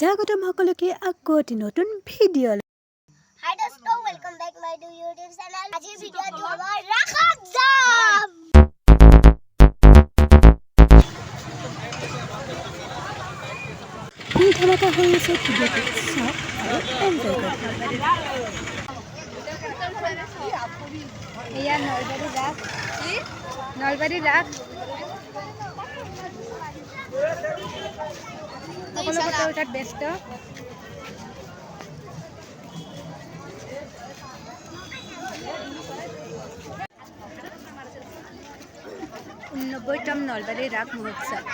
স্বাগতম সকলোকে আকৌ এটি নতুন ভিডিঅ'। হাই দোস্ত, welcome back my to YouTube channel. আজিৰ ভিডিঅ'টো হ'ব ৰাসত যাম। কি ধামাকা হৈ আছে ভিডিঅ'টো চাওক আৰু এনজয় কৰক। এয়া নলবাৰী ৰাস, নলবাৰী ৰাস সকলো ফটো উঠাত ব্যস্ত। ঊননব্বৈতম নলবাৰী ৰাস মহোৎসৱ।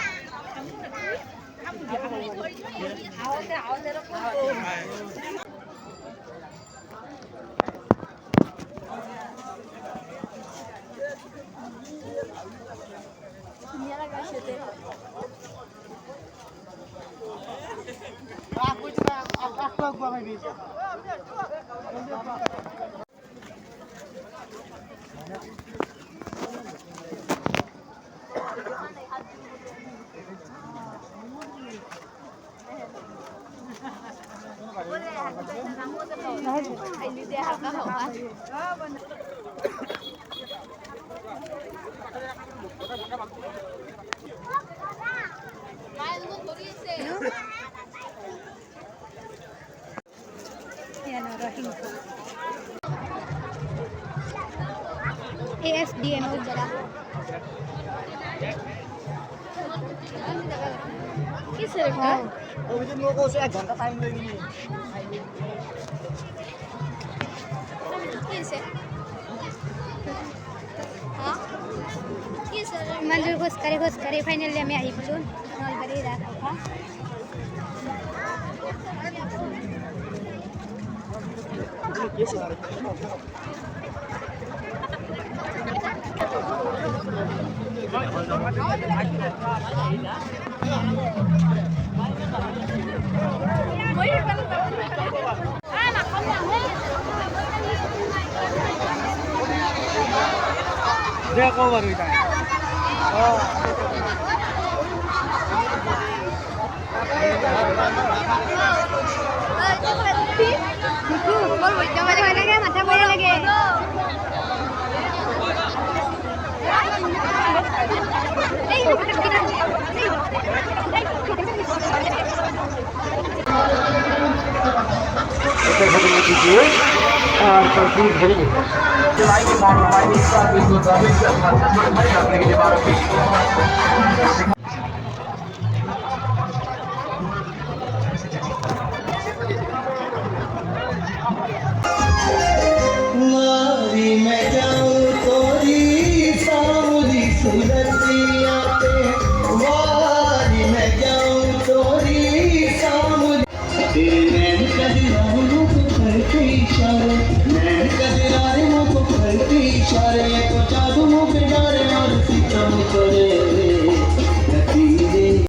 ASDM जरा किस का अभी लोगों से 1 घंटा टाइम लगेगी। কিছে হ্যাঁ কিছে मंजूर घोष करे फाइनली আমি আহি পালো নলবাৰী ৰাস। देखो बार इधर মাথা বড় লাগে। और तस्वीर भेजिए जुलाई के बाद हमारी इसका बिल्कुल ट्रैफिक से भाई अपने के लिए बार मारी मैं जाऊं तोरी सावली सुरतिया पे वारी मैं जाऊं तोरी सावली नैन कदिरारे मुझको करते इशारे नैन कदिरारे मुझको करते इशारे तो जादू मुझे डारे और सितम करे